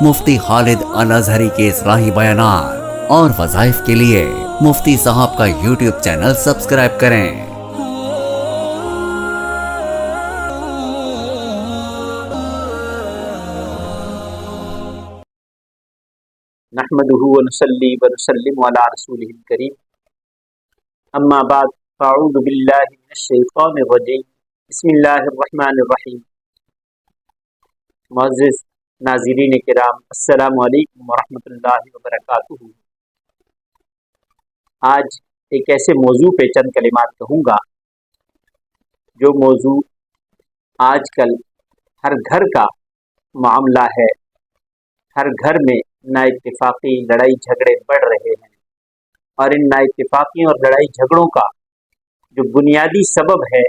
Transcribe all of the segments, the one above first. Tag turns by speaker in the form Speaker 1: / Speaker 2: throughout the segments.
Speaker 1: مفتی خالد الازہری کے اصلاحی بیانات اور وظائف کے لیے مفتی صاحب کا یوٹیوب چینل سبسکرائب کریں۔
Speaker 2: نحمده ونصلي ونسلم على رسوله الكريم اما بعد فاعوذ بالله من الشیطان الرجیم بسم اللہ الرحمن الرحیم۔ معزز ناظرین کرام، السلام علیکم ورحمۃ اللہ وبرکاتہ۔ آج ایک ایسے موضوع پہ چند کلمات کہوں گا جو موضوع آج کل ہر گھر کا معاملہ ہے۔ ہر گھر میں نا اتفاقی لڑائی جھگڑے بڑھ رہے ہیں، اور ان نا اتفاقیوں اور لڑائی جھگڑوں کا جو بنیادی سبب ہے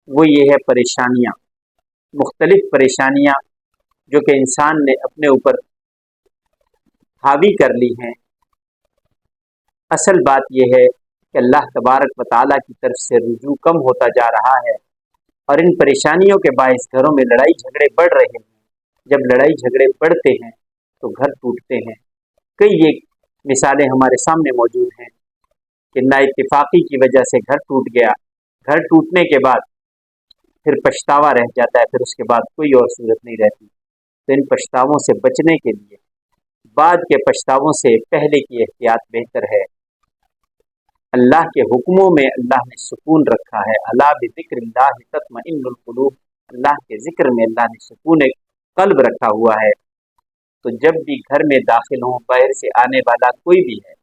Speaker 2: وہ یہ ہے پریشانیاں، مختلف پریشانیاں جو کہ انسان نے اپنے اوپر حاوی کر لی ہیں۔ اصل بات یہ ہے کہ اللہ تبارک و تعالیٰ کی طرف سے رجوع کم ہوتا جا رہا ہے، اور ان پریشانیوں کے باعث گھروں میں لڑائی جھگڑے بڑھ رہے ہیں۔ جب لڑائی جھگڑے بڑھتے ہیں تو گھر ٹوٹتے ہیں۔ کئی ایک مثالیں ہمارے سامنے موجود ہیں کہ نا اتفاقی کی وجہ سے گھر ٹوٹ گیا، گھر ٹوٹنے کے بعد پھر پچھتاوا رہ جاتا ہے، پھر اس کے بعد کوئی اور صورت نہیں رہتی۔ تو ان پچھتاووں سے بچنے کے لیے بعد کے پچھتاووں سے پہلے کی احتیاط بہتر ہے۔ اللہ کے حکموں میں اللہ نے سکون رکھا ہے۔ الا بذکر اللہ تطمئن القلوب، اللہ کے ذکر میں اللہ نے سکون قلب رکھا ہوا ہے۔ تو جب بھی گھر میں داخل ہوں، باہر سے آنے والا کوئی بھی ہے،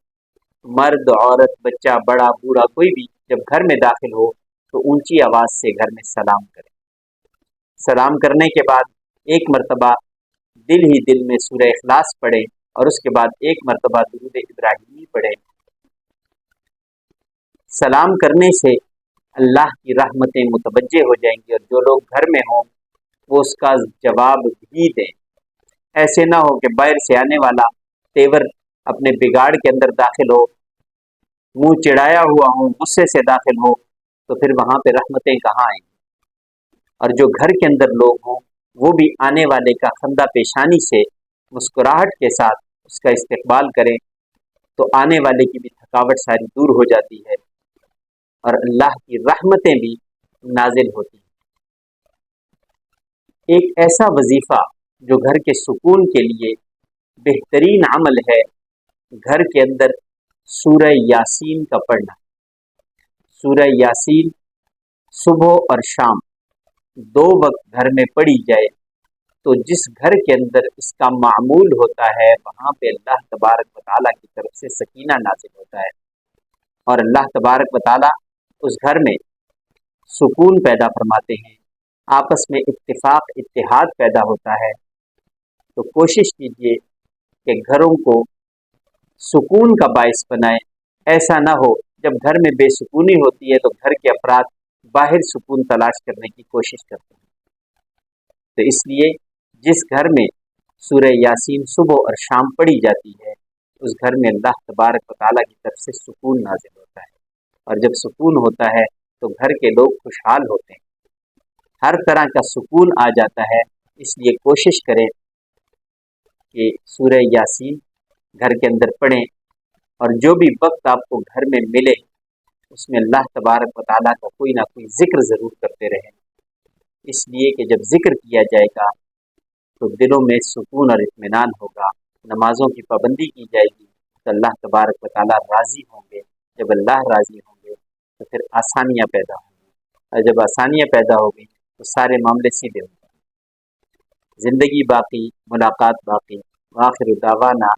Speaker 2: مرد عورت بچہ بڑا بوڑھا کوئی بھی، جب گھر میں داخل ہو تو اونچی آواز سے گھر میں سلام کرے۔ سلام کرنے کے بعد ایک مرتبہ دل ہی دل میں سورہ اخلاص پڑھے، اور اس کے بعد ایک مرتبہ درود ابراہیمی پڑھے۔ سلام کرنے سے اللہ کی رحمتیں متوجہ ہو جائیں گی، اور جو لوگ گھر میں ہوں وہ اس کا جواب بھی دیں۔ ایسے نہ ہو کہ باہر سے آنے والا تیور اپنے بگاڑ کے اندر داخل ہو، منہ چڑھایا ہوا ہو، غصے سے داخل ہو، تو پھر وہاں پہ رحمتیں کہاں آئیں گی؟ اور جو گھر کے اندر لوگ ہوں وہ بھی آنے والے کا خندہ پیشانی سے مسکراہٹ کے ساتھ اس کا استقبال کریں، تو آنے والے کی بھی تھکاوٹ ساری دور ہو جاتی ہے، اور اللہ کی رحمتیں بھی نازل ہوتی ہیں۔ ایک ایسا وظیفہ جو گھر کے سکون کے لیے بہترین عمل ہے، گھر کے اندر سورہ یاسین کا پڑھنا۔ سورہ یاسین صبح اور شام دو وقت گھر میں پڑھی جائے تو جس گھر کے اندر اس کا معمول ہوتا ہے وہاں پہ اللہ تبارک و تعالیٰ کی طرف سے سکینہ نازل ہوتا ہے، اور اللہ تبارک و تعالیٰ اس گھر میں سکون پیدا فرماتے ہیں، آپس میں اتفاق اتحاد پیدا ہوتا ہے۔ تو کوشش کیجیے کہ گھروں کو سکون کا باعث بنائیں۔ ایسا نہ ہو جب گھر میں بے سکونی ہوتی ہے تو گھر کے افراد باہر سکون تلاش کرنے کی کوشش کرتے ہیں۔ تو اس لیے جس گھر میں سورہ یاسین صبح اور شام پڑھی جاتی ہے اس گھر میں اللہ تبارک و تعالیٰ کی طرف سے سکون نازل ہوتا ہے، اور جب سکون ہوتا ہے تو گھر کے لوگ خوشحال ہوتے ہیں، ہر طرح کا سکون آ جاتا ہے۔ اس لیے کوشش کریں کہ سورہ یاسین گھر کے اندر پڑھیں، اور جو بھی وقت آپ کو گھر میں ملے اس میں اللہ تبارک و تعالیٰ کا کوئی نہ کوئی ذکر ضرور کرتے رہیں، اس لیے کہ جب ذکر کیا جائے گا تو دلوں میں سکون اور اطمینان ہوگا، نمازوں کی پابندی کی جائے گی تو اللہ تبارک و تعالیٰ راضی ہوں گے۔ جب اللہ راضی ہوں گے تو پھر آسانیاں پیدا ہوں گی، اور جب آسانیاں پیدا ہوگی تو سارے معاملے سیدھے ہوں گے۔ زندگی باقی، ملاقات باقی۔ وآخر دعوانا